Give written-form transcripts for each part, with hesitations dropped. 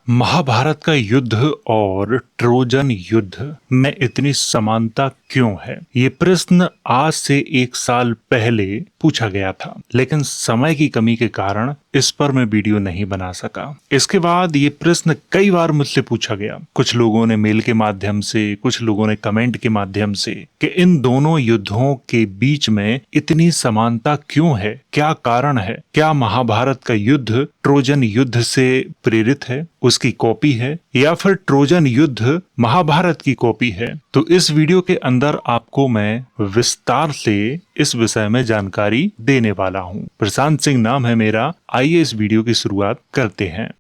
महाभारत का युद्ध और ट्रोजन युद्ध में इतनी समानता क्यों है? ये प्रश्न आज से 1 साल पहले पूछा गया था, लेकिन समय की कमी के कारण इस पर मैं वीडियो नहीं बना सका। इसके बाद ये प्रश्न कई बार मुझसे पूछा गया, कुछ लोगों ने मेल के माध्यम से, कुछ लोगों ने कमेंट के माध्यम से, कि इन दोनों युद्धों के बीच में इतनी समानता क्यों है, क्या कारण है? क्या महाभारत का युद्ध ट्रोजन युद्ध से प्रेरित है, उसकी कॉपी है, या फिर ट्रोजन युद्ध महाभारत की कॉपी है? तो इस वीडियो के अंदर आपको मैं विस्तार से इस विषय में जानकारी देने वाला हूं। प्रशांत सिंह नाम है मेरा। आइए इस वीडियो की शुरुआत करते हैं।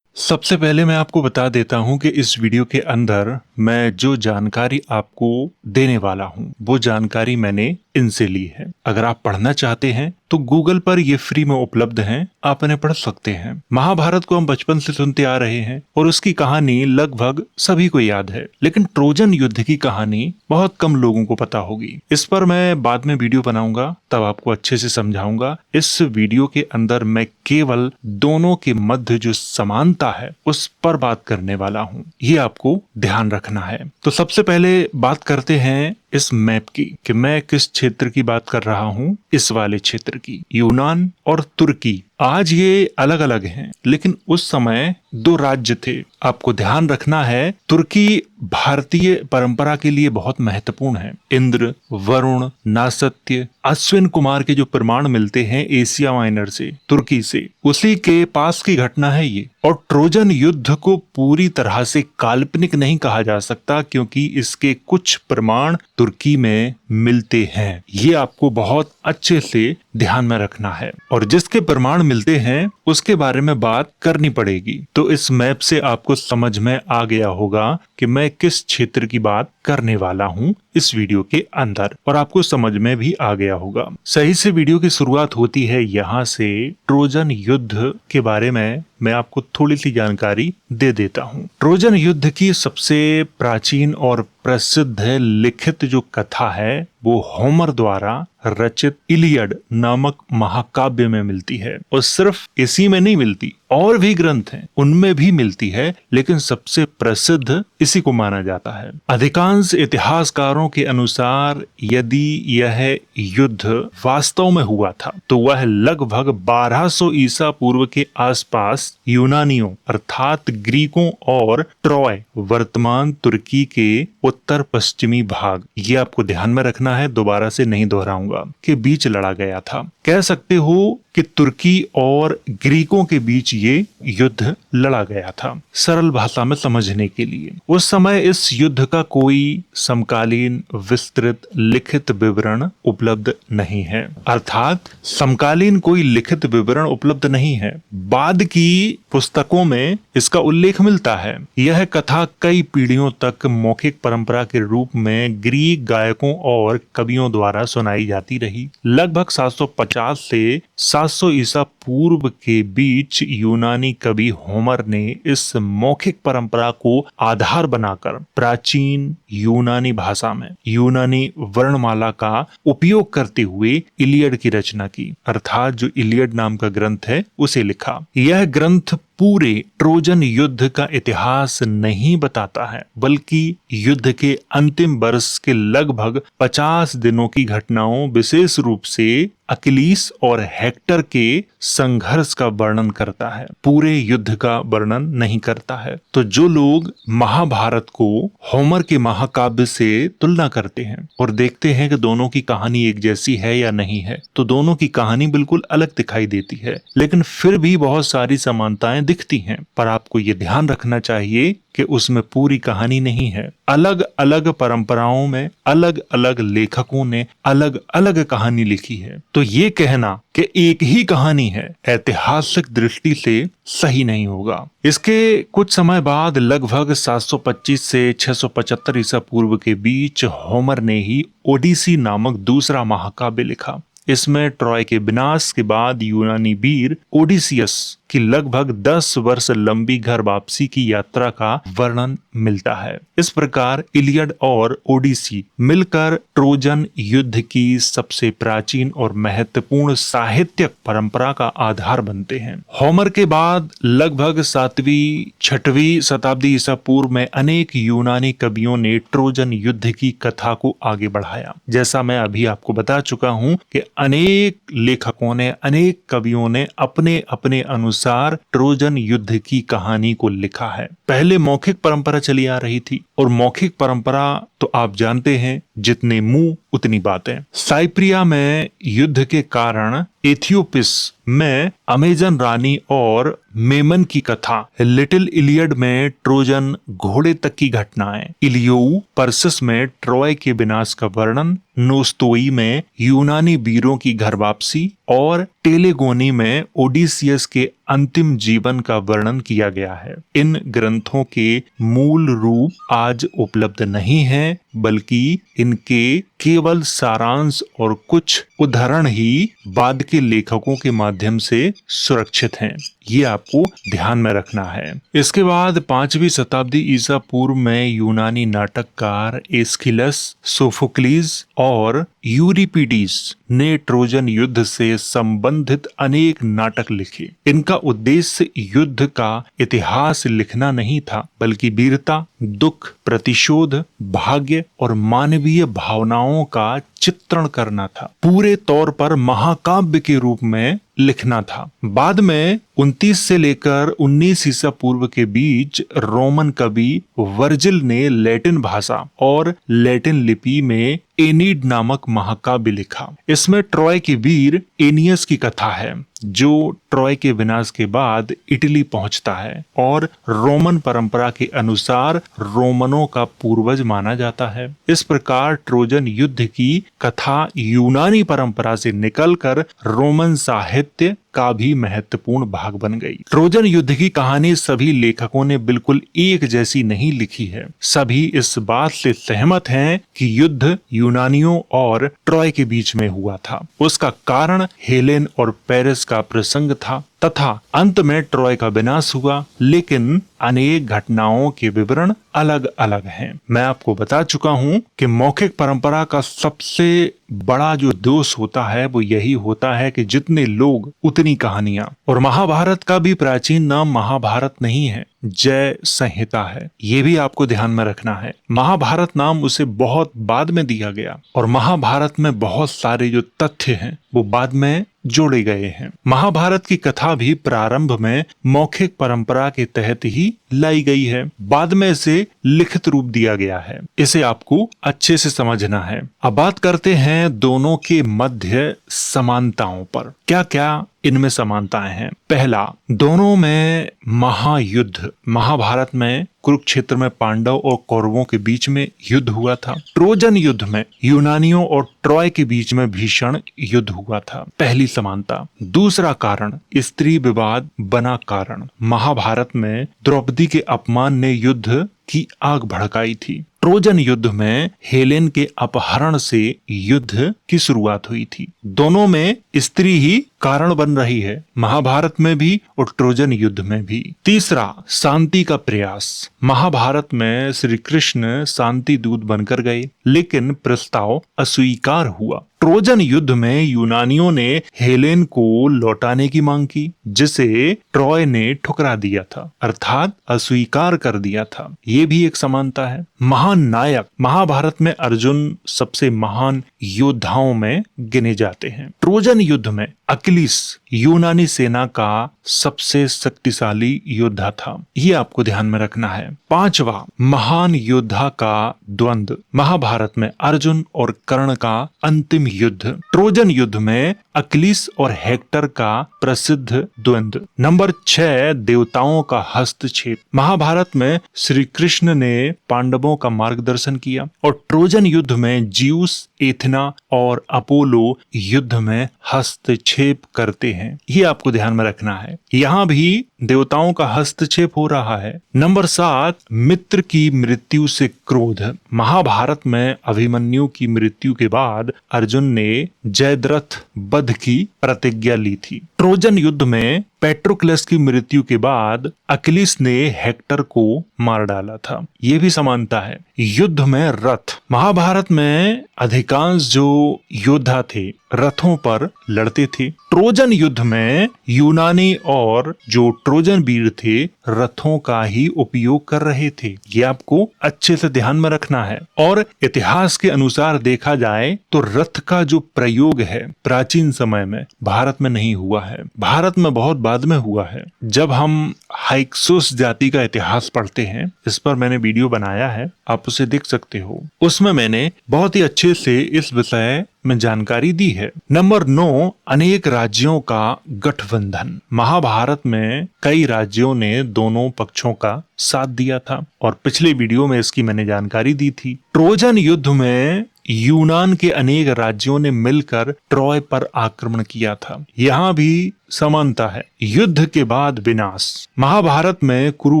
सबसे पहले मैं आपको बता देता हूं कि इस वीडियो के अंदर मैं जो जानकारी आपको देने वाला हूं वो जानकारी मैंने इनसे ली है। अगर आप पढ़ना चाहते हैं तो गूगल पर ये फ्री में उपलब्ध हैं, आप इन्हें पढ़ सकते हैं। महाभारत को हम बचपन से सुनते आ रहे हैं और उसकी कहानी लगभग सभी को याद है, लेकिन ट्रोजन युद्ध की कहानी बहुत कम लोगों को पता होगी। इस पर मैं बाद में वीडियो बनाऊंगा, तब आपको अच्छे से समझाऊंगा। इस वीडियो के अंदर मैं केवल दोनों के मध्य जो समानता है उस पर बात करने वाला हूं, ये आपको ध्यान रखना है। तो सबसे पहले बात करते हैं इस मैप की, कि मैं किस क्षेत्र की बात कर रहा हूं। इस वाले क्षेत्र की, यूनान और तुर्की। आज ये अलग अलग हैं, लेकिन उस समय 2 राज्य थे। आपको ध्यान रखना है, तुर्की भारतीय परंपरा के लिए बहुत महत्वपूर्ण है। इंद्र, वरुण, नासत्य, अश्विन कुमार के जो प्रमाण मिलते हैं एशिया माइनर से, तुर्की से, उसी के पास की घटना है ये। और ट्रोजन युद्ध को पूरी तरह से काल्पनिक नहीं कहा जा सकता, क्योंकि इसके कुछ प्रमाण तुर्की में मिलते हैं। ये आपको बहुत अच्छे से ध्यान में रखना है, और जिसके प्रमाण मिलते हैं उसके बारे में बात करनी पड़ेगी। तो इस मैप से आपको समझ में आ गया होगा कि मैं किस क्षेत्र की बात करने वाला हूं इस वीडियो के अंदर, और आपको समझ में भी आ गया होगा। सही से वीडियो की शुरुआत होती है यहाँ से। ट्रोजन युद्ध के बारे में मैं आपको थोड़ी सी जानकारी दे देता हूँ। ट्रोजन युद्ध की सबसे प्राचीन और प्रसिद्ध लिखित जो कथा है वो होमर द्वारा रचित इलियड नामक महाकाव्य में मिलती है। और सिर्फ इसी में नहीं मिलती, और भी ग्रंथ हैं उनमें भी मिलती है, लेकिन सबसे प्रसिद्ध इसी को माना जाता है। अधिकांश इतिहासकारों के अनुसार यदि यह युद्ध वास्तव में हुआ था तो वह लगभग 1200 ईसा पूर्व के आसपास यूनानियों अर्थात ग्रीकों और ट्रॉय वर्तमान तुर्की के उत्तर पश्चिमी भाग, ये आपको ध्यान में रखना है, दोबारा से नहीं दोहराऊंगा, के बीच लड़ा गया था। कह सकते हो कि तुर्की और ग्रीकों के बीच ये युद्ध लड़ा गया था, सरल भाषा में समझने के लिए। उस समय इस युद्ध का कोई समकालीन विस्तृत लिखित विवरण उपलब्ध नहीं है, अर्थात समकालीन कोई लिखित विवरण उपलब्ध नहीं है। बाद की पुस्तकों में इसका उल्लेख मिलता है। यह कथा कई पीढ़ियों तक मौखिक परंपरा के रूप में ग्रीक गायकों और कवियों द्वारा सुनाई जाती रही। लगभग 750 से 700 ईसा पूर्व के बीच यूनानी कवि होमर ने इस मौखिक परंपरा को आधार बनाकर प्राचीन यूनानी भाषा में यूनानी वर्णमाला का उपयोग करते हुए इलियड की रचना की, अर्थात जो इलियड नाम का ग्रंथ है उसे लिखा। यह ग्रंथ पूरे ट्रोजन युद्ध का इतिहास नहीं बताता है, बल्कि युद्ध के अंतिम वर्ष के लगभग 50 दिनों की घटनाओं, विशेष रूप से अकिलीस और हेक्टर के संघर्ष का वर्णन करता है, पूरे युद्ध का वर्णन नहीं करता है। तो जो लोग महाभारत को होमर के महाकाव्य से तुलना करते हैं और देखते हैं कि दोनों की कहानी एक जैसी है या नहीं है, तो दोनों की कहानी बिल्कुल अलग दिखाई देती है, लेकिन फिर भी बहुत सारी समानताएं दिखती हैं। पर आपको ये ध्यान रखना चाहिए कि उसमें पूरी कहानी नहीं है। अलग अलग परंपराओं में अलग अलग लेखकों ने अलग अलग कहानी लिखी है, तो ये कहना कि एक ही कहानी है ऐतिहासिक दृष्टि से सही नहीं होगा। इसके कुछ समय बाद लगभग 725 से 675 ईसा पूर्व के बीच होमर ने ही ओडिसी नामक दूसरा महाकाव्य लिखा। इसमें ट्रॉय के विनाश के बाद यूनानी वीर ओडिसियस की लगभग 10 वर्ष लंबी घर वापसी की यात्रा का वर्णन मिलता है। इस प्रकार इलियड और ओडिसी मिलकर ट्रोजन युद्ध की सबसे प्राचीन और महत्वपूर्ण साहित्यिक परंपरा का आधार बनते हैं। होमर के बाद लगभग 7वीं-6वीं शताब्दी ईसा पूर्व में अनेक यूनानी कवियों ने ट्रोजन युद्ध की कथा को आगे बढ़ाया। जैसा मैं अभी आपको बता चुका हूं कि अनेक लेखकों ने, अनेक कवियों ने अपने अपने अनुसार ट्रोजन युद्ध की कहानी को लिखा है। पहले मौखिक परंपरा चली आ रही थी और मौखिक परंपरा तो आप जानते हैं, जितने मुंह उतनी बातें। साइप्रिया में युद्ध के कारण एथियोपिस में अमेजन रानी और मेमन की कथा, लिटिल इलियड में ट्रोजन घोड़े तक की घटनाएं, इलियोउ परसिस में ट्रॉय के विनाश का वर्णन, नोस्तोई में यूनानी वीरों की घर वापसी और टेलेगोनी में ओडिसियस के अंतिम जीवन का वर्णन किया गया है। इन ग्रंथों के मूल रूप आज उपलब्ध नहीं हैं, बल्कि इनके केवल सारांश और कुछ उदाहरण ही बाद के लेखकों के माध्यम से सुरक्षित हैं। ये आपको ध्यान में रखना है। इसके बाद 5वीं शताब्दी ईसा पूर्व में यूनानी नाटककार एस्किलस, सोफोक्लीज और यूरिपिडीज ने ट्रोजन युद्ध से संबंधित अनेक नाटक लिखे। इनका उद्देश्य युद्ध का इतिहास लिखना नहीं था, बल्कि वीरता, दुख, प्रतिशोध, भाग्य और मानवीय भावनाओं का चित्रण करना था। पूरे तौर पर महाकाव्य के रूप में लिखना था। बाद में 29 से लेकर 19 ईसा पूर्व के बीच रोमन कवि वर्जिल ने लैटिन भाषा और लैटिन लिपि में एनीड नामक महाकाव्य लिखा। इसमें ट्रॉय के वीर एनियस की कथा है, जो ट्रॉय के विनाश के बाद इटली पहुंचता है और रोमन परंपरा के अनुसार रोमनों का पूर्वज माना जाता है। इस प्रकार ट्रोजन युद्ध की कथा यूनानी परंपरा से निकलकर रोमन साहित्य का भी महत्वपूर्ण भाग बन गई। ट्रोजन युद्ध की कहानी सभी लेखकों ने बिल्कुल एक जैसी नहीं लिखी है। सभी इस बात से सहमत हैं कि युद्ध यूनानियों और ट्रॉय के बीच में हुआ था। उसका कारण हेलेन और पेरिस का प्रसंग था तथा अंत में ट्रॉय का विनाश हुआ, लेकिन अनेक घटनाओं के विवरण अलग अलग हैं। मैं आपको बता चुका हूं कि मौखिक परंपरा का सबसे बड़ा जो दोष होता है वो यही होता है कि जितने लोग उतनी कहानियां। और महाभारत का भी प्राचीन नाम महाभारत नहीं है, जय संहिता है। ये भी आपको ध्यान में रखना है। महाभारत नाम उसे बहुत बाद में दिया गया और महाभारत में बहुत सारे जो तथ्य हैं वो बाद में जोड़े गए हैं। महाभारत की कथा भी प्रारंभ में मौखिक परंपरा के तहत ही लाई गई है, बाद में इसे लिखित रूप दिया गया है। इसे आपको अच्छे से समझना है। अब बात करते हैं दोनों के मध्य समानताओं पर। क्या क्या इनमें समानताएं हैं? पहला, दोनों में महायुद्ध। महाभारत में कुरुक्षेत्र में पांडव और कौरवों के बीच में युद्ध हुआ था। ट्रोजन युद्ध में यूनानियों और ट्रॉय के बीच में भीषण युद्ध हुआ था। पहली समानता। दूसरा कारण, स्त्री विवाद बना कारण। महाभारत में द्रौपदी के अपमान ने युद्ध की आग भड़काई थी। ट्रोजन युद्ध में हेलेन के अपहरण से युद्ध की शुरुआत हुई थी। दोनों में स्त्री ही कारण बन रही है, महाभारत में भी और ट्रोजन युद्ध में भी। तीसरा, शांति का प्रयास। महाभारत में श्री कृष्ण शांति दूत बनकर गए, लेकिन प्रस्ताव अस्वीकार हुआ। ट्रोजन युद्ध में यूनानियों ने हेलेन को लौटाने की मांग की, जिसे ट्रॉय ने ठुकरा दिया था, अर्थात अस्वीकार कर दिया था। ये भी एक समानता है। महान नायक। महाभारत में अर्जुन सबसे महान योद्धाओं में गिने जाते हैं। ट्रोजन युद्ध में अकिलीस यूनानी सेना का सबसे शक्तिशाली योद्धा था। ये आपको ध्यान में रखना है। पांचवा, महान योद्धा का द्वंद्व। महाभारत में अर्जुन और कर्ण का अंतिम युद्ध। ट्रोजन युद्ध में अकिलीस और हेक्टर का प्रसिद्ध द्वंद्व। नंबर 6, देवताओं का हस्तक्षेप। महाभारत में श्री कृष्ण ने पांडवों का मार्गदर्शन किया और ट्रोजन युद्ध में ज्यूस, एथना और अपोलो युद्ध में हस्तक्षेप करते हैं। ये आपको ध्यान में रखना है। यहाँ भी देवताओं का हस्तक्षेप हो रहा है। नंबर 7, मित्र की मृत्यु से क्रोध। महाभारत में अभिमन्यु की मृत्यु के बाद अर्जुन ने जयद्रथ वध की प्रतिज्ञा ली थी। ट्रोजन युद्ध में पेट्रोक्लस की मृत्यु के बाद अकिलिस ने हेक्टर को मार डाला था। ये भी समानता है। युद्ध में रथ, महाभारत में अधिकांश जो योद्धा थे रथों पर लड़ते थे। ट्रोजन युद्ध में यूनानी और जो ट्रोजन वीर थे रथों का ही उपयोग कर रहे थे। ये आपको अच्छे से ध्यान में रखना है। और इतिहास के अनुसार देखा जाए तो रथ का जो प्रयोग है प्राचीन समय में भारत में नहीं हुआ है, भारत में बहुत बाद में हुआ है। जब हम हाइक्सोस जाति का इतिहास पढ़ते हैं, इस पर मैंने वीडियो बनाया है, आप उसे देख सकते हो। उसमें मैंने बहुत ही अच्छे से इस विषय में जानकारी दी है। नंबर 9, अनेक राज्यों का गठबंधन। महाभारत में कई राज्यों ने दोनों पक्षों का साथ दिया था और पिछले वीडियो में इसकी मैंने जानकारी दी थी। ट्रोजन युद्ध में यूनान के अनेक राज्यों ने मिलकर ट्रॉय पर आक्रमण किया था। यहाँ भी समानता है। युद्ध के बाद विनाश, महाभारत में कुरु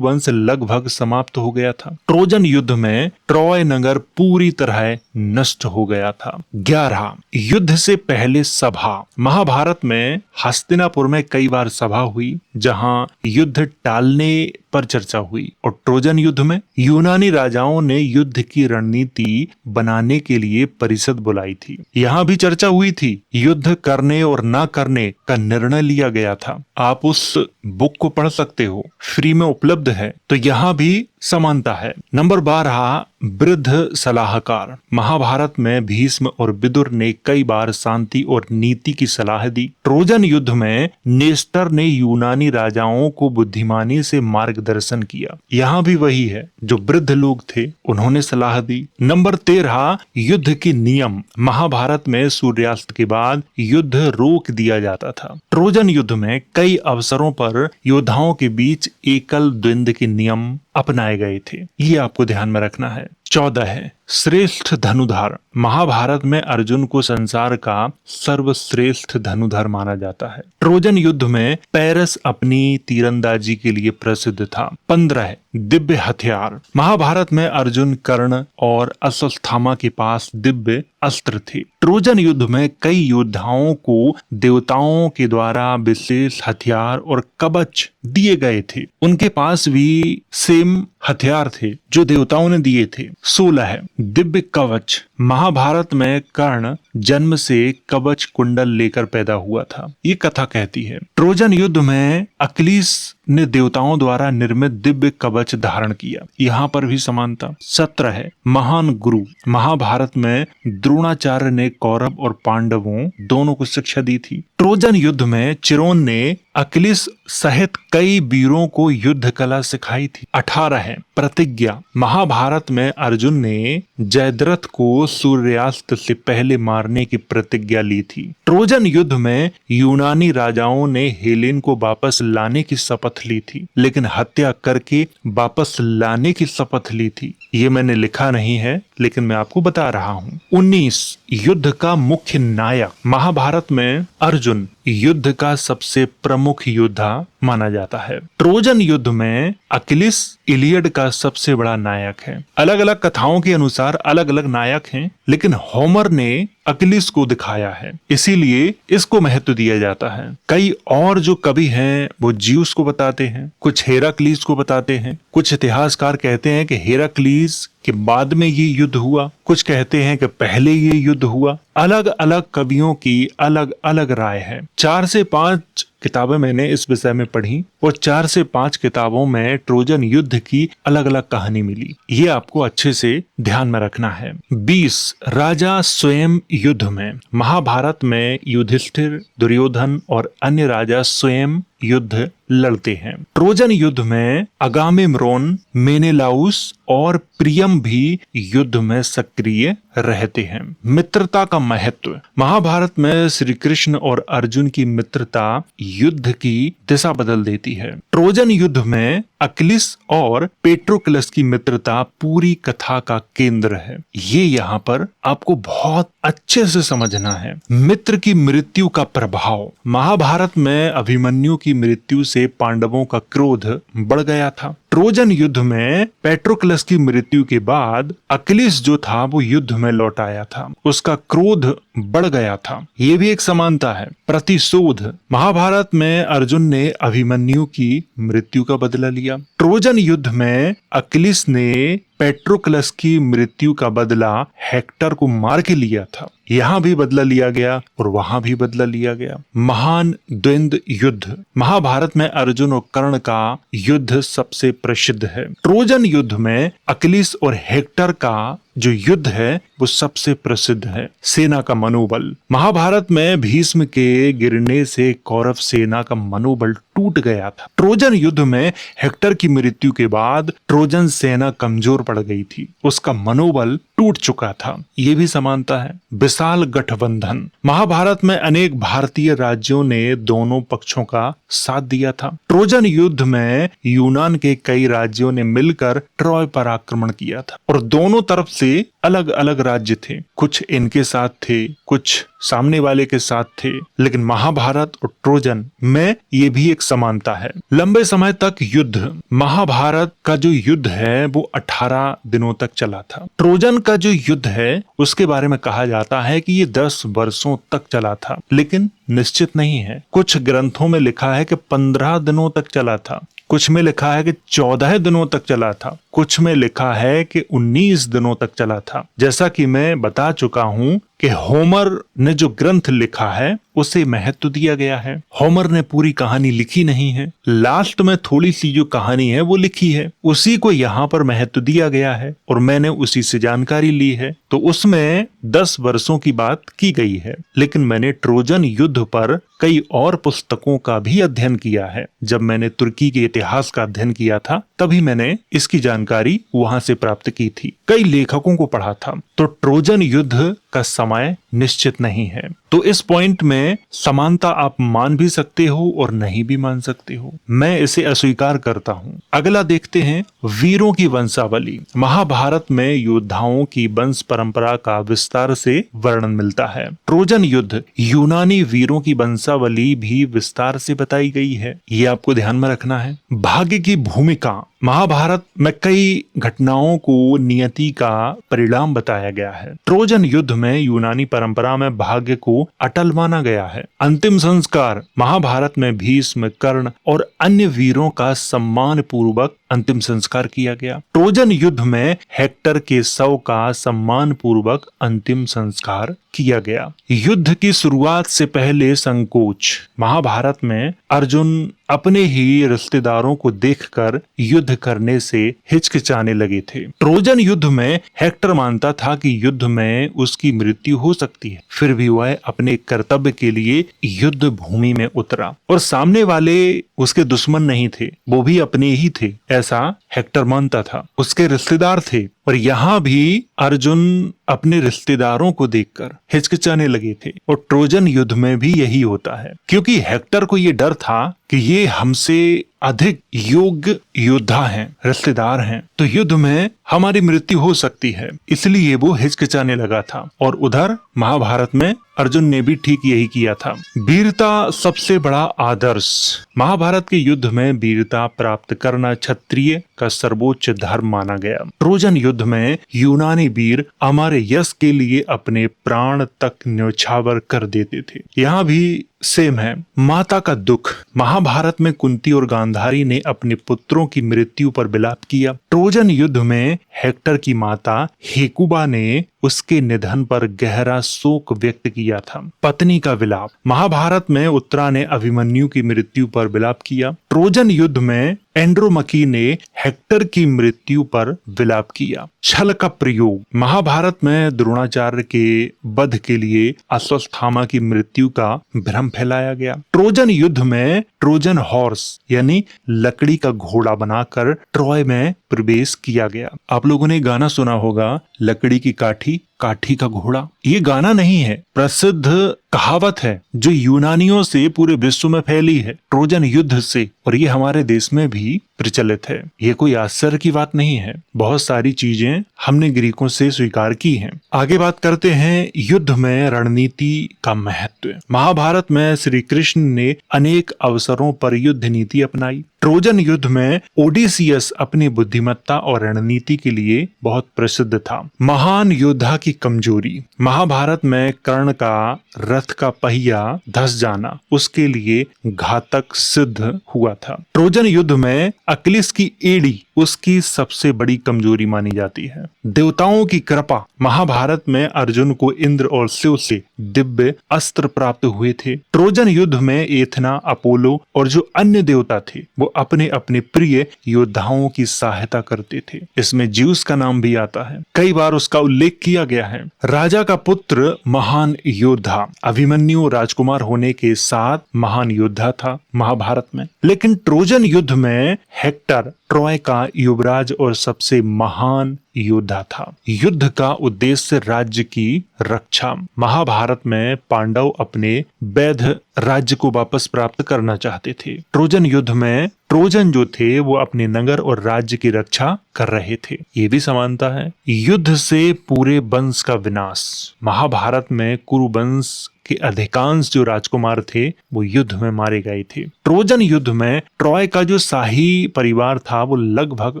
वंश लगभग समाप्त हो गया था। ट्रोजन युद्ध में ट्रॉय नगर पूरी तरह नष्ट हो गया था। 11, युद्ध से पहले सभा, महाभारत में हस्तिनापुर में कई बार सभा हुई जहां युद्ध टालने पर चर्चा हुई। और ट्रोजन युद्ध में यूनानी राजाओं ने युद्ध की रणनीति बनाने के लिए परिषद बुलाई थी। यहाँ भी चर्चा हुई थी, युद्ध करने और ना करने का निर्णय लिया गया था। आप उस बुक को पढ़ सकते हो, फ्री में उपलब्ध है। तो यहाँ भी समानता है। नंबर 12, वृद्ध सलाहकार, महाभारत में भीष्म और विदुर ने कई बार शांति और नीति की सलाह दी। ट्रोजन युद्ध में नेस्टर ने यूनानी राजाओं को बुद्धिमानी से मार्गदर्शन किया। यहाँ भी वही है, जो वृद्ध लोग थे उन्होंने सलाह दी। नंबर 13, युद्ध के नियम, महाभारत में सूर्यास्त के बाद युद्ध रोक दिया जाता था। ट्रोजन युद्ध में कई अवसरों पर योद्धाओं के बीच एकल द्वंद्व के नियम अपनाए गए थे। ये आपको ध्यान में रखना है। 14 है श्रेष्ठ धनुधार, महाभारत में अर्जुन को संसार का सर्वश्रेष्ठ धनुधर माना जाता है। ट्रोजन युद्ध में पैरस अपनी तीरंदाजी के लिए प्रसिद्ध था। 15 है दिव्य हथियार, महाभारत में अर्जुन, कर्ण और अश्वत्थामा के पास दिव्य अस्त्र थे। ट्रोजन युद्ध में कई योद्धाओं को देवताओं के द्वारा विशेष हथियार और कवच दिए गए थे। उनके पास भी सेम हथियार थे जो देवताओं ने दिए थे। 16 है दिव्य कवच, महाभारत में कर्ण जन्म से कवच कुंडल लेकर पैदा हुआ था, ये कथा कहती है। ट्रोजन युद्ध में अकिलिस ने देवताओं द्वारा निर्मित दिव्य कवच धारण किया। यहाँ पर भी समानता। 17 है महान गुरु, महाभारत में द्रोणाचार्य ने कौरव और पांडवों दोनों को शिक्षा दी थी। ट्रोजन युद्ध में चिरोन ने अकिलिस सहित कई वीरों को युद्ध कला सिखाई थी। 18 है प्रतिज्ञा, महाभारत में अर्जुन ने जयद्रथ को सूर्यास्त से पहले मारने की प्रतिज्ञा ली थी। ट्रोजन युद्ध में यूनानी राजाओं ने हेलेन को वापस लाने की शपथ ली थी, लेकिन हत्या करके वापस लाने की शपथ ली थी। ये मैंने लिखा नहीं है, लेकिन मैं आपको बता रहा हूँ। 19 युद्ध का मुख्य नायक, महाभारत में अर्जुन युद्ध का सबसे प्रमुख योद्धा माना जाता है। ट्रोजन युद्ध में अकिलिस इलियड का सबसे बड़ा नायक है। अलग अलग कथाओं के अनुसार अलग अलग नायक हैं, लेकिन होमर ने अकिलिस को दिखाया है, इसीलिए इसको महत्व दिया जाता है। कई और जो कवि हैं वो ज्यूस को बताते हैं, कुछ हेराक्लीस को बताते हैं। कुछ इतिहासकार कहते हैं कि हेराक्लीस के बाद में ये युद्ध हुआ, कुछ कहते हैं कि पहले ये युद्ध हुआ। अलग अलग कवियों की अलग अलग राय है। 4 से 5 किताबें मैंने इस विषय में पढ़ी और 4 से 5 किताबों में ट्रोजन युद्ध की अलग अलग कहानी मिली। ये आपको अच्छे से ध्यान में रखना है। 20 राजा स्वयं युद्ध में, महाभारत में युधिष्ठिर, दुर्योधन और अन्य राजा स्वयं युद्ध लड़ते हैं। ट्रोजन युद्ध में अगामेम्नोन, मेनेलाउस और प्रियम भी युद्ध में सक्रिय रहते हैं। मित्रता का महत्व, महाभारत में श्री कृष्ण और अर्जुन की मित्रता युद्ध की दिशा बदल देती है। ट्रोजन युद्ध में अकिलिस और पेट्रोक्लस की मित्रता पूरी कथा का केंद्र है। ये यहाँ पर आपको बहुत अच्छे से समझना है। मित्र की मृत्यु का प्रभाव। महाभारत में अभिमन्यु की मृत्यु से पांडवों का क्रोध बढ़ गया था। ट्रोजन युद्ध में पेट्रोक्लस की मृत्यु के बाद अकिलिस जो था वो युद्ध में लौट आया था, उसका क्रोध बढ़ गया था। ये भी एक समानता है। प्रतिशोध। महाभारत में अर्जुन ने अभिमन्यु की मृत्यु का बदला लिया। ट्रोजन युद्ध में अकिलिस ने पेट्रोक्लस की मृत्यु का बदला हेक्टर को मार के लिया था। यहाँ भी बदला लिया गया और वहां भी बदला लिया गया। महान द्वंद्व युद्ध। महाभारत में अर्जुन और कर्ण का युद्ध सबसे प्रसिद्ध है। ट्रोजन युद्ध में अकिलिस और हेक्टर का जो युद्ध है वो सबसे प्रसिद्ध है। सेना का मनोबल। महाभारत में भीष्म के गिरने से कौरव सेना का मनोबल टूट गया था। ट्रोजन युद्ध में हेक्टर की मृत्यु के बाद ट्रोजन सेना कमजोर पड़ गई थी, उसका मनोबल टूट चुका था। ये भी समानता है। विशाल गठबंधन। महाभारत में अनेक भारतीय राज्यों ने दोनों पक्षों का साथ दिया था। ट्रोजन युद्ध में यूनान के कई राज्यों ने मिलकर ट्रॉय पर आक्रमण किया था और दोनों तरफ से अलग अलग राज्य थे। कुछ इनके साथ थे, कुछ सामने वाले के साथ थे, लेकिन महाभारत और ट्रोजन में ये भी एक समानता है। लंबे समय तक युद्ध। महाभारत का जो युद्ध है वो 18 दिनों तक चला था। ट्रोजन का जो युद्ध है उसके बारे में कहा जाता है कि ये 10 वर्षों तक चला था, लेकिन निश्चित नहीं है। कुछ ग्रंथों में लिखा है कि 15 दिनों तक चला था, कुछ में लिखा है कि 14 दिनों तक चला था, कुछ में लिखा है कि 19 दिनों तक चला था। जैसा कि मैं बता चुका हूं कि होमर ने जो ग्रंथ लिखा है उसे महत्व दिया गया है। होमर ने पूरी कहानी लिखी नहीं है, लास्ट में थोड़ी सी जो कहानी है वो लिखी है, उसी को यहाँ पर महत्व दिया गया है और मैंने उसी से जानकारी ली है। तो उसमें 10 वर्षों की बात की गई है, लेकिन मैंने ट्रोजन युद्ध पर कई और पुस्तकों का भी अध्ययन किया है। जब मैंने तुर्की के इतिहास का अध्ययन किया था तभी मैंने इसकी जानकारी वहां से प्राप्त की थी। कई लेखकों को पढ़ा था। तो ट्रोजन युद्ध का समय निश्चित नहीं है। तो इस पॉइंट में समानता आप मान भी सकते हो और नहीं भी मान सकते हो। मैं इसे अस्वीकार करता हूँ। अगला देखते हैं वीरों की वंशावली। महाभारत में योद्धाओं की वंश परंपरा का विस्तार से वर्णन मिलता है। ट्रोजन युद्ध यूनानी वीरों की वंशावली भी विस्तार से बताई गई है। ये आपको ध्यान में रखना है। भाग्य की भूमिका। महाभारत में कई घटनाओं को नियति का परिणाम बताया गया है। ट्रोजन युद्ध में यूनानी परंपरा में भाग्य को अटल माना गया है। अंतिम संस्कार। महाभारत में भीष्म, कर्ण और अन्य वीरों का सम्मान पूर्वक अंतिम संस्कार किया गया। ट्रोजन युद्ध में हेक्टर के शव का सम्मान पूर्वक अंतिम संस्कार किया गया। युद्ध की शुरुआत से पहले संकोच। महाभारत में अर्जुन अपने ही रिश्तेदारों को देखकर युद्ध करने से हिचकिचाने लगे थे। ट्रोजन युद्ध में हेक्टर मानता था कि युद्ध में उसकी मृत्यु हो सकती है, फिर भी वह अपने कर्तव्य के लिए युद्ध भूमि में उतरा और सामने वाले उसके दुश्मन नहीं थे, वो भी अपने ही थे, ऐसा हेक्टर मानता था। उसके रिश्तेदार थे और यहाँ भी अर्जुन अपने रिश्तेदारों को देखकर हिचकिचाने लगे थे। और ट्रोजन युद्ध में भी यही होता है, क्योंकि हेक्टर को ये डर था कि ये हमसे अधिक योग्य योद्धा हैं, रिश्तेदार हैं, तो युद्ध में हमारी मृत्यु हो सकती है, इसलिए वो हिचकिचाने लगा था। और उधर महाभारत में अर्जुन ने भी ठीक यही किया था। वीरता सबसे बड़ा आदर्श। महाभारत के युद्ध में वीरता प्राप्त करना क्षत्रिय का सर्वोच्च धर्म माना गया। ट्रोजन युद्ध में यूनानी वीर अमर यश के लिए अपने प्राण तक न्यौछावर कर देते थे। यहाँ भी सेम है। माता का दुख। महाभारत में कुंती और गांधारी ने अपने पुत्रों की मृत्यु पर विलाप किया। ट्रोजन युद्ध में हेक्टर की माता हेकुबा ने उसके निधन पर गहरा शोक व्यक्त किया था। पत्नी का विलाप। महाभारत में उत्तरा ने अभिमन्यु की मृत्यु पर विलाप किया। ट्रोजन युद्ध में एंड्रोमकी ने हेक्टर की मृत्यु पर विलाप किया। छल का प्रयोग। महाभारत में द्रोणाचार्य के वध के लिए अश्वत्थामा की मृत्यु का भ्रम फैलाया गया। ट्रोजन युद्ध में ट्रोजन हॉर्स यानी लकड़ी का घोड़ा बनाकर ट्रॉय में प्रवेश किया गया। आप लोगों ने गाना सुना होगा, लकड़ी की काठी, काठी का घोड़ा। ये गाना नहीं है, प्रसिद्ध कहावत है जो यूनानियों से पूरे विश्व में फैली है, ट्रोजन युद्ध से, और ये हमारे देश में भी प्रचलित है। ये कोई आश्चर्य की बात नहीं है, बहुत सारी चीजें हमने ग्रीकों से स्वीकार की हैं। आगे बात करते हैं युद्ध में रणनीति का महत्व। महाभारत में श्री कृष्ण ने अनेक अवसरों पर युद्ध नीति अपनाई। ट्रोजन युद्ध में ओडिसियस अपनी बुद्धिमत्ता और रणनीति के लिए बहुत प्रसिद्ध था। महान योद्धा की कमजोरी। महाभारत में कर्ण का रथ का पहिया धस जाना उसके लिए घातक सिद्ध हुआ था। ट्रोजन युद्ध में अकिलेस की एड़ी उसकी सबसे बड़ी कमजोरी मानी जाती है। देवताओं की कृपा। महाभारत में अर्जुन को इंद्र और शिव से दिव्य अस्त्र प्राप्त हुए थे। ट्रोजन युद्ध में एथना, अपोलो और जो अन्य देवता थे वो अपने अपने प्रिय योद्धाओं की सहायता करते थे। इसमें ज्यूस का नाम भी आता है, कई बार उसका उल्लेख किया गया है। राजा का पुत्र महान योद्धा। अभिमन्यु राजकुमार होने के साथ महान योद्धा था महाभारत में। लेकिन ट्रोजन युद्ध में हेक्टर ट्रॉय का युवराज और सबसे महान योद्धा था। युद्ध का उद्देश्य राज्य की रक्षा। महाभारत में पांडव अपने वैध राज्य को वापस प्राप्त करना चाहते थे। ट्रोजन युद्ध में ट्रोजन जो थे वो अपने नगर और राज्य की रक्षा कर रहे थे। ये भी समानता है। युद्ध से पूरे वंश का विनाश। महाभारत में कुरु वंश के अधिकांश जो राजकुमार थे वो युद्ध में मारे गए थे। ट्रोजन युद्ध में ट्रॉय का जो शाही परिवार था वो लगभग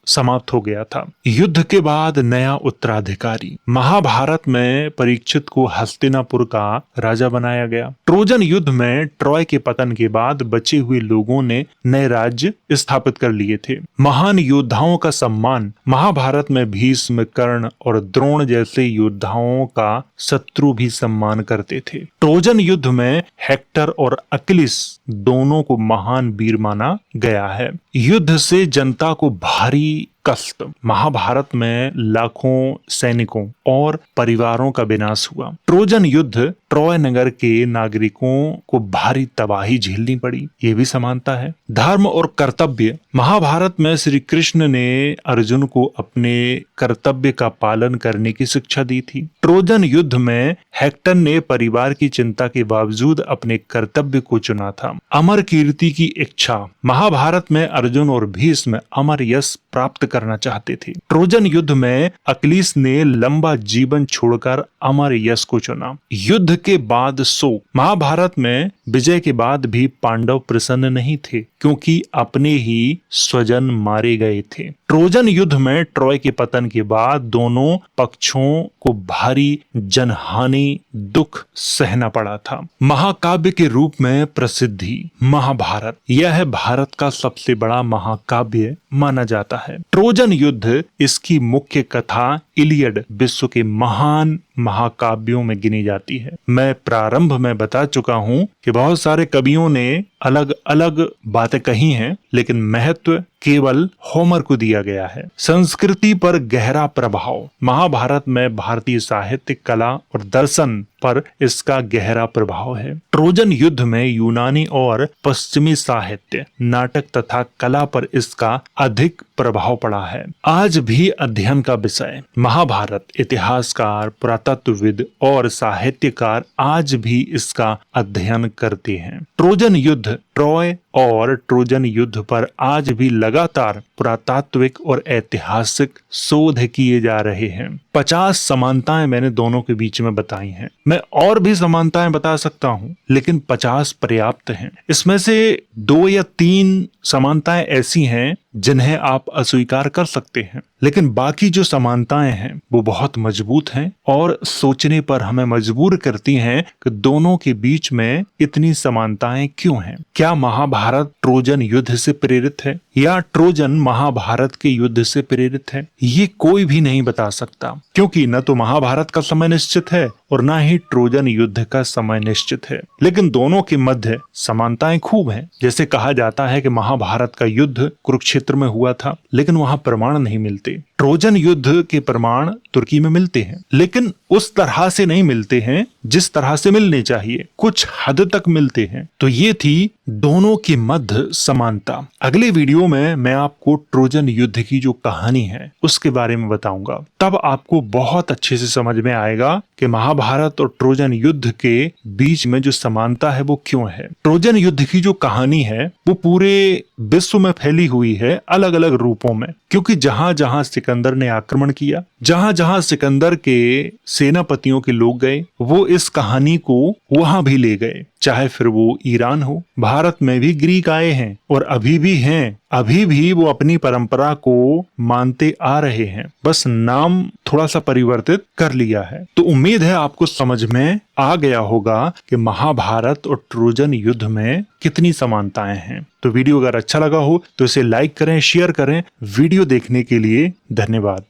समाप्त हो गया था। युद्ध के बाद नया उत्तराधिकारी। महाभारत में परीक्षित को हस्तिनापुर का राजा बनाया गया। ट्रोजन युद्ध में ट्रॉय के पतन के बाद बचे हुए लोगों ने नए राज्य स्थापित कर लिए थे। महान योद्धाओं का सम्मान। महाभारत में भीष्म, कर्ण और द्रोण जैसे योद्धाओं का शत्रु भी सम्मान करते थे। ट्रोजन युद्ध में हेक्टर और अकिलेस दोनों को महान वीर माना गया है। युद्ध से जनता को भारी कष्ट। महाभारत में लाखों सैनिकों और परिवारों का विनाश हुआ। ट्रोजन युद्ध ट्रॉय नगर के नागरिकों को भारी तबाही झेलनी पड़ी। ये भी समानता है। धर्म और कर्तव्य। महाभारत में श्री कृष्ण ने अर्जुन को अपने कर्तव्य का पालन करने की शिक्षा दी थी। ट्रोजन युद्ध में हेक्टर ने परिवार की चिंता के बावजूद अपने कर्तव्य को चुना था। अमर कीर्ति की इच्छा। महाभारत में अर्जुन और भीष्म अमर यश प्राप्त करना चाहते थे। ट्रोजन युद्ध में अकिलेस ने लंबा जीवन छोड़कर अमर यश को चुना। युद्ध के बाद शोक। महाभारत में विजय के बाद भी पांडव प्रसन्न नहीं थे क्योंकि अपने ही स्वजन मारे गए थे। ट्रोजन युद्ध में ट्रॉय के पतन के बाद दोनों पक्षों को भारी जनहानि दुख सहना पड़ा था। महाकाव्य के रूप में प्रसिद्धि। महाभारत यह भारत का सबसे बड़ा महाकाव्य माना जाता है। ट्रोजन युद्ध इसकी मुख्य कथा इलियड विश्व के महान महाकाव्यों में गिनी जाती है। मैं प्रारंभ में बता चुका हूं कि बहुत सारे कवियों ने अलग अलग बातें कही हैं, लेकिन महत्व केवल होमर को दिया गया है। संस्कृति पर गहरा प्रभाव। महाभारत में भारतीय साहित्य, कला और दर्शन पर इसका गहरा प्रभाव है। ट्रोजन युद्ध में यूनानी और पश्चिमी साहित्य, नाटक तथा कला पर इसका अधिक प्रभाव पड़ा है। आज भी अध्ययन का विषय। महाभारत इतिहासकार, पुरातत्वविद और साहित्यकार आज भी इसका अध्ययन करते हैं। ट्रोजन युद्ध, ट्रॉय और ट्रोजन युद्ध पर आज भी लगातार पुरातात्विक और ऐतिहासिक शोध किए जा रहे हैं। 50 समानताएं मैंने दोनों के बीच में बताई हैं। मैं और भी समानताएं बता सकता हूं, लेकिन 50 पर्याप्त हैं। इसमें से 2 या 3 समानताएं ऐसी हैं जिन्हें आप अस्वीकार कर सकते हैं, लेकिन बाकी जो समानताएं हैं वो बहुत मजबूत हैं और सोचने पर हमें मजबूर करती हैं कि दोनों के बीच में इतनी समानताएं क्यों हैं। क्या महाभारत ट्रोजन युद्ध से प्रेरित है या ट्रोजन महाभारत के युद्ध से प्रेरित है? ये कोई भी नहीं बता सकता, क्योंकि न तो महाभारत का समय निश्चित है और न ही ट्रोजन युद्ध का समय निश्चित है। लेकिन दोनों के मध्य समानताएं खूब हैं। जैसे कहा जाता है कि महाभारत का युद्ध कुरुक्षेत्र में हुआ था, लेकिन वहां प्रमाण नहीं मिलते। ट्रोजन युद्ध के प्रमाण तुर्की में मिलते हैं, लेकिन उस तरह से नहीं मिलते हैं जिस तरह से मिलने चाहिए, कुछ हद तक मिलते हैं। तो ये थी दोनों के मध्य समानता। अगले वीडियो में मैं आपको ट्रोजन युद्ध की जो कहानी है उसके बारे में बताऊंगा। तब आपको बहुत अच्छे से समझ में आएगा कि महाभारत और ट्रोजन युद्ध के बीच में जो समानता है वो क्यों है। ट्रोजन युद्ध की जो कहानी है वो पूरे विश्व में फैली हुई है अलग अलग रूपों में, क्योंकि जहां जहां सिकंदर ने आक्रमण किया, जहां जहां सिकंदर के सेनापतियों के लोग गए, वो इस कहानी को वहां भी ले गए। चाहे फिर वो ईरान हो, भारत में भी ग्रीक आए हैं और अभी भी हैं, अभी भी वो अपनी परंपरा को मानते आ रहे हैं, बस नाम थोड़ा सा परिवर्तित कर लिया है। तो उम्मीद है आपको समझ में आ गया होगा कि महाभारत और ट्रोजन युद्ध में कितनी समानताएं हैं। तो वीडियो अगर अच्छा लगा हो तो इसे लाइक करें, शेयर करें। वीडियो देखने के लिए धन्यवाद।